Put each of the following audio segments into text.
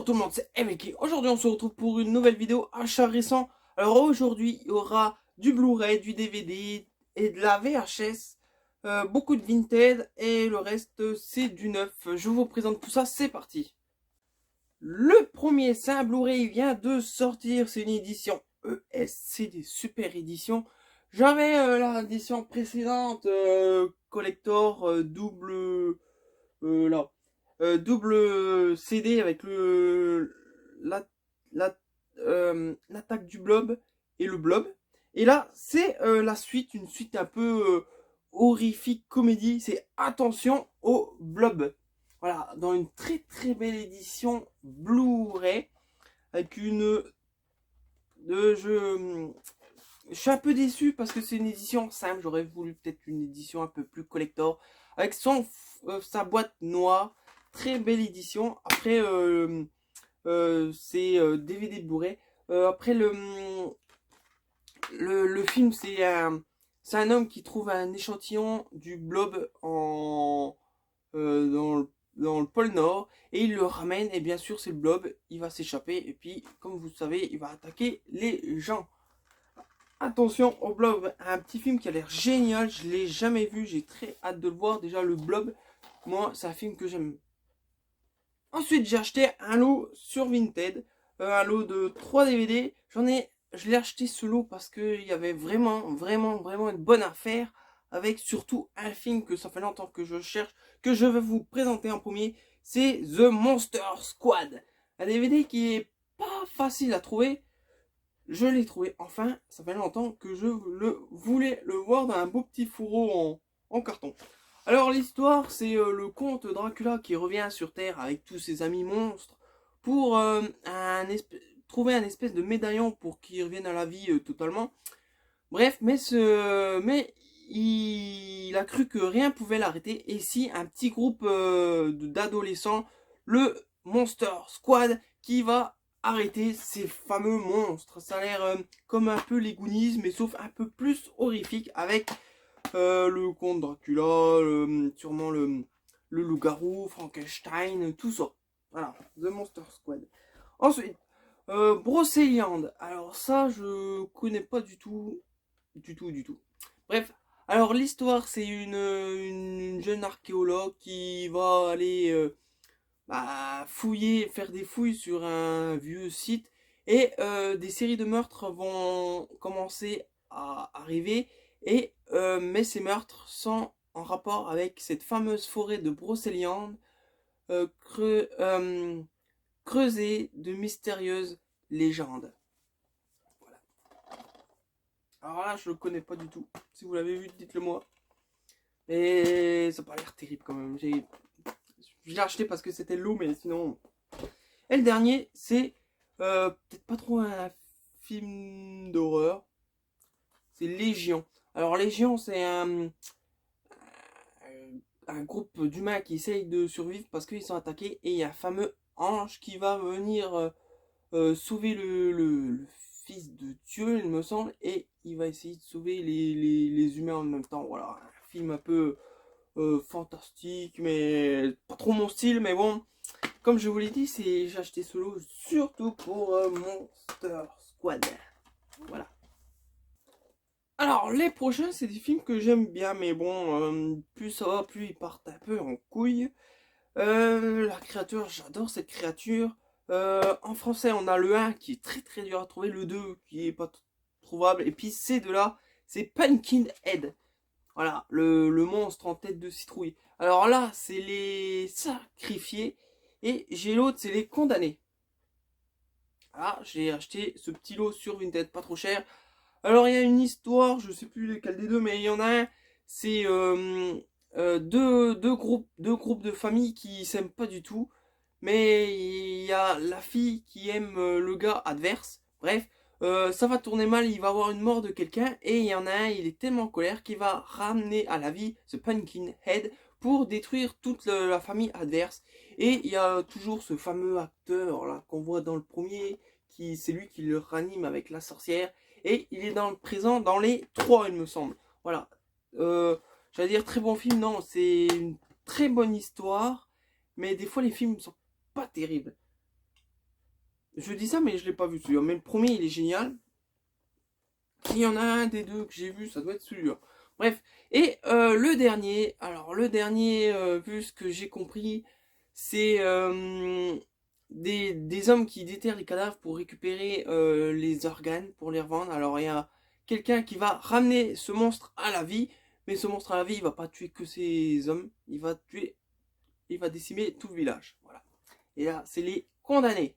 Bonjour tout le monde, c'est Emeki. Aujourd'hui on se retrouve pour une nouvelle vidéo achat récent. Alors aujourd'hui il y aura du Blu-ray, du DVD et de la VHS, beaucoup de Vinted et le reste c'est du neuf. Je vous présente tout ça, c'est parti. Le premier, c'est un Blu-ray, il vient de sortir, c'est une édition ES, c'est des super éditions. J'avais l'édition précédente, collector, là, double CD avec la, l'attaque du blob et le blob. Et là, c'est la suite, une suite un peu horrifique comédie. C'est Attention au blob. Voilà, dans une très très belle édition Blu-ray avec une je suis un peu déçu parce que c'est une édition simple. J'aurais voulu peut-être une édition un peu plus collector avec sa boîte noire. Très belle édition. Après, c'est DVD Blu-ray. Après, le film, c'est un homme qui trouve un échantillon du blob dans le pôle Nord et il le ramène. Et bien sûr, c'est le blob. Il va s'échapper. Et puis, comme vous savez, il va attaquer les gens. Attention au blob, un petit film qui a l'air génial. Je l'ai jamais vu. J'ai très hâte de le voir. Déjà, le blob, moi, c'est un film que j'aime. Ensuite, j'ai acheté un lot sur Vinted, un lot de 3 DVD. Je l'ai acheté ce lot parce qu'il y avait vraiment une bonne affaire avec surtout un film que ça fait longtemps que je cherche, que je vais vous présenter en premier. C'est The Monster Squad. Un DVD qui est pas facile à trouver. Je l'ai trouvé enfin. Ça fait longtemps que je voulais le voir dans un beau petit fourreau en carton. Alors l'histoire, c'est le comte Dracula qui revient sur Terre avec tous ses amis monstres pour trouver un espèce de médaillon pour qu'il revienne à la vie totalement. Bref, mais il a cru que rien pouvait l'arrêter. Et si un petit groupe d'adolescents, le Monster Squad, qui va arrêter ces fameux monstres. Ça a l'air comme un peu les Goonies, mais sauf un peu plus horrifique avec le comte Dracula, sûrement le loup-garou, Frankenstein, tout ça. Voilà, The Monster Squad. Ensuite, Brocéliande. Alors ça, je connais pas du tout. Du tout. Bref, alors l'histoire, c'est une jeune archéologue qui va aller faire des fouilles sur un vieux site. Et des séries de meurtres vont commencer à arriver. Mais ces meurtres sont en rapport avec cette fameuse forêt de Brocéliande, creusée de mystérieuses légendes. Voilà. Alors là, je le connais pas du tout. Si vous l'avez vu, dites-le moi. Et ça n'a pas l'air terrible quand même. Je l'ai acheté parce que c'était l'eau, mais sinon. Et le dernier, c'est peut-être pas trop un film d'horreur. C'est Légion. Alors Légion, c'est un groupe d'humains qui essayent de survivre parce qu'ils sont attaqués. Et il y a un fameux ange qui va venir sauver le fils de Dieu, il me semble. Et il va essayer de sauver les humains en même temps. Voilà, un film un peu fantastique, mais pas trop mon style. Mais bon, comme je vous l'ai dit, j'ai acheté ce lot surtout pour Monster Squad. Voilà. Alors, les prochains, c'est des films que j'aime bien, mais bon, plus ça va, plus ils partent un peu en couille. La créature, j'adore cette créature. En français, on a le 1 qui est très dur à trouver, le 2 qui est pas trouvable, et puis ces deux-là, c'est Pumpkinhead. Voilà, le monstre en tête de citrouille. Alors là, c'est les sacrifiés, et j'ai l'autre, c'est les condamnés. Ah, j'ai acheté ce petit lot sur Vinted, pas trop cher. Alors il y a une histoire, je sais plus lequel des deux, mais il y en a un, c'est deux groupes de familles qui s'aiment pas du tout, mais il y a la fille qui aime le gars adverse. Bref, ça va tourner mal, il va avoir une mort de quelqu'un, et il y en a un, il est tellement en colère qu'il va ramener à la vie ce Pumpkinhead pour détruire toute la famille adverse. Et il y a toujours ce fameux acteur là qu'on voit dans le premier, qui c'est lui qui le ranime avec la sorcière. Et il est dans le présent dans les 3, il me semble. Voilà. J'allais dire très bon film, non, c'est une très bonne histoire. Mais des fois, les films ne sont pas terribles. Je dis ça, mais je l'ai pas vu celui-là. Mais le premier, il est génial. S'il y en a un des deux que j'ai vu, ça doit être celui-là. Bref. Et le dernier, alors le dernier, vu ce que j'ai compris, c'est des hommes qui déterrent les cadavres pour récupérer les organes, pour les revendre. Alors il y a quelqu'un qui va ramener ce monstre à la vie, mais ce monstre à la vie, il va pas tuer que ces hommes, il va décimer tout le village. Voilà. Et là, c'est les condamnés.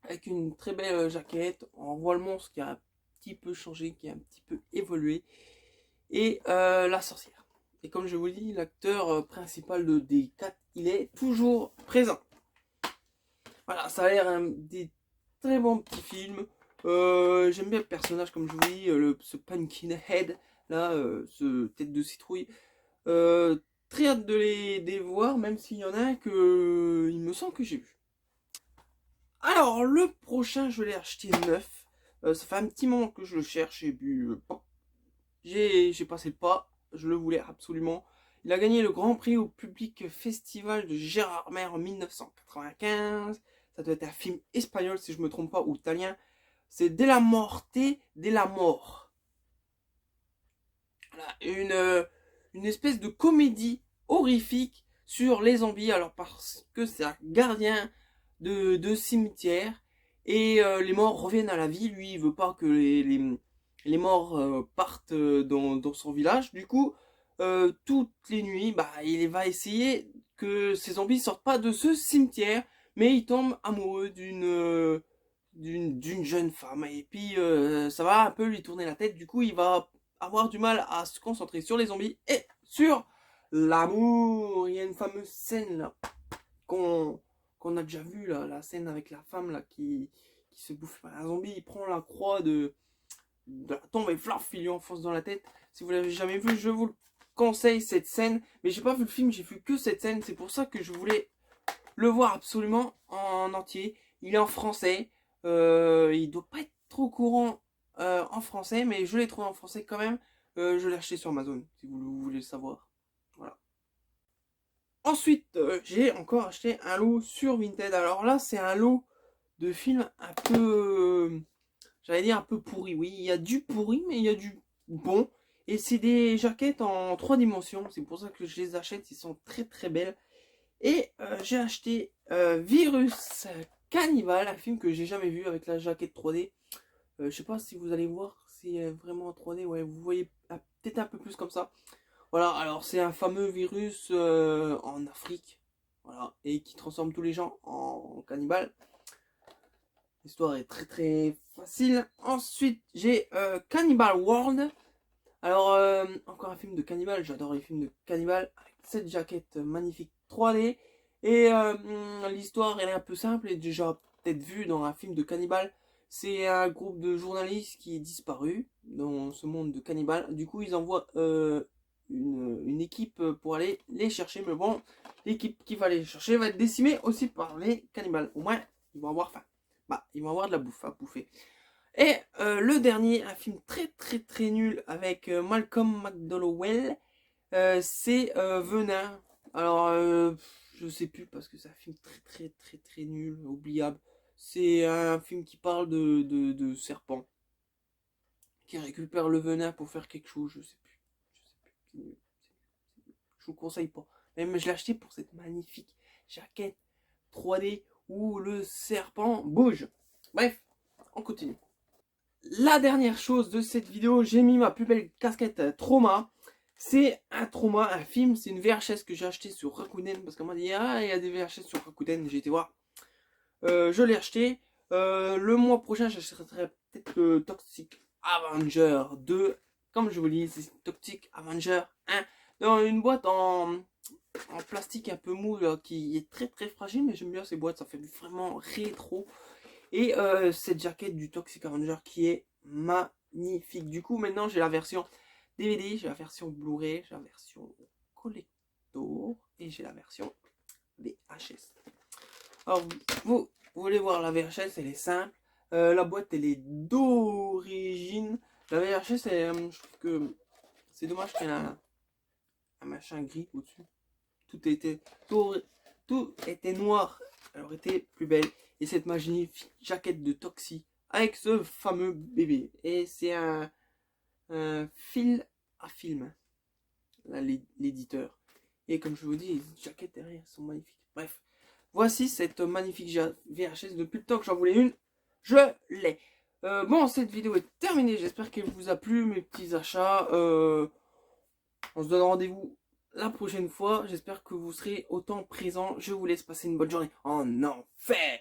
Avec une très belle jaquette, on voit le monstre qui a un petit peu changé, qui a un petit peu évolué. Et la sorcière. Et comme je vous dis, l'acteur principal des 4, il est toujours présent. Voilà, ça a l'air des très bons petits films. J'aime bien le personnage, comme je vous dis, ce Pumpkinhead, là, ce tête de citrouille. Très hâte de les voir, même s'il y en a un que il me semble que j'ai vu. Alors, le prochain, je l'ai acheté neuf. Ça fait un petit moment que je le cherche et puis j'ai passé le pas. Je le voulais absolument. Il a gagné le Grand Prix au Public Festival de Gérardmer en 1995. Ça doit être un film espagnol si je me trompe pas, ou italien. C'est De la Morte, de la Mort. Voilà, une espèce de comédie horrifique sur les zombies. Alors parce que c'est un gardien de cimetière et les morts reviennent à la vie. Lui, il veut pas que les morts partent dans son village. Du coup, toutes les nuits, bah, il va essayer que ces zombies sortent pas de ce cimetière, mais il tombe amoureux d'une jeune femme et puis ça va un peu lui tourner la tête. Du coup, il va avoir du mal à se concentrer sur les zombies et sur l'amour. Il y a une fameuse scène là qu'on a déjà vue là, la scène avec la femme là qui se bouffe par un zombie. Il prend la croix de la tombe et flaf, il lui enfonce dans la tête. Si vous l'avez jamais vu, je vous le conseille cette scène. Mais j'ai pas vu le film, j'ai vu que cette scène. C'est pour ça que je voulais le voir absolument en entier. Il est en français. Il doit pas être trop courant en français, mais je l'ai trouvé en français quand même. Je l'ai acheté sur Amazon, si vous voulez le savoir. Voilà. Ensuite, j'ai encore acheté un lot sur Vinted. Alors là, c'est un lot de films un peu, j'allais dire un peu pourri. Oui, il y a du pourri, mais il y a du bon. Et c'est des jaquettes en 3 dimensions. C'est pour ça que je les achète. Ils sont très très belles. Et j'ai acheté Virus Cannibal, un film que j'ai jamais vu avec la jaquette 3D. Je sais pas si vous allez voir, c'est vraiment en 3D. Ouais, vous voyez peut-être un peu plus comme ça. Voilà, alors c'est un fameux virus en Afrique. Voilà, et qui transforme tous les gens en cannibales. L'histoire est très très facile. Ensuite, j'ai Cannibal World. Alors, encore un film de cannibale. J'adore les films de cannibale. Avec cette jaquette magnifique 3D. Et l'histoire, elle est un peu simple. Et déjà peut-être vue dans un film de cannibale. C'est un groupe de journalistes qui est disparu dans ce monde de cannibales. Du coup, ils envoient une équipe pour aller les chercher. Mais bon, l'équipe qui va les chercher va être décimée aussi par les cannibales. Au moins, ils vont avoir faim. Bah, ils vont avoir de la bouffe à bouffer. Et le dernier, un film très très très nul avec Malcolm McDowell, c'est Venin. Alors, je sais plus parce que c'est un film très très très très nul, oubliable. C'est un film qui parle de serpents qui récupèrent le venin pour faire quelque chose, je sais plus. Je sais plus. C'est nul. Je vous conseille pas. Même je l'ai acheté pour cette magnifique jaquette 3D où le serpent bouge. Bref, on continue. La dernière chose de cette vidéo, j'ai mis ma plus belle casquette Trauma. C'est un Trauma, un film, c'est une VHS que j'ai acheté sur Rakuten parce qu'on m'a dit ah il y a des VHS sur Rakuten, j'ai été voir. Je l'ai acheté. Le mois prochain j'achèterai peut-être le Toxic Avenger 2. Comme je vous dis, c'est Toxic Avenger 1 dans une boîte en plastique un peu mou là, qui est très très fragile, mais j'aime bien ces boîtes, ça fait vraiment rétro. Et cette jaquette du Toxic Avenger qui est magnifique. Du coup, maintenant, j'ai la version DVD, j'ai la version Blu-ray, j'ai la version collector et j'ai la version VHS. Alors, vous voulez voir la VHS, elle est simple. La boîte, elle est d'origine. La VHS, je trouve que c'est dommage qu'il y ait un machin gris au-dessus. Tout était noir. Elle aurait été plus belle. et cette magnifique jaquette de Toxie avec ce fameux bébé. Et c'est un fil à film, l'éditeur. Et comme je vous dis, les jaquettes derrière sont magnifiques. Bref, voici cette magnifique VHS. Depuis le temps que j'en voulais une, je l'ai. Bon, cette vidéo est terminée. J'espère qu'elle vous a plu, mes petits achats. On se donne rendez-vous la prochaine fois. J'espère que vous serez autant présents. Je vous laisse passer une bonne journée en enfer.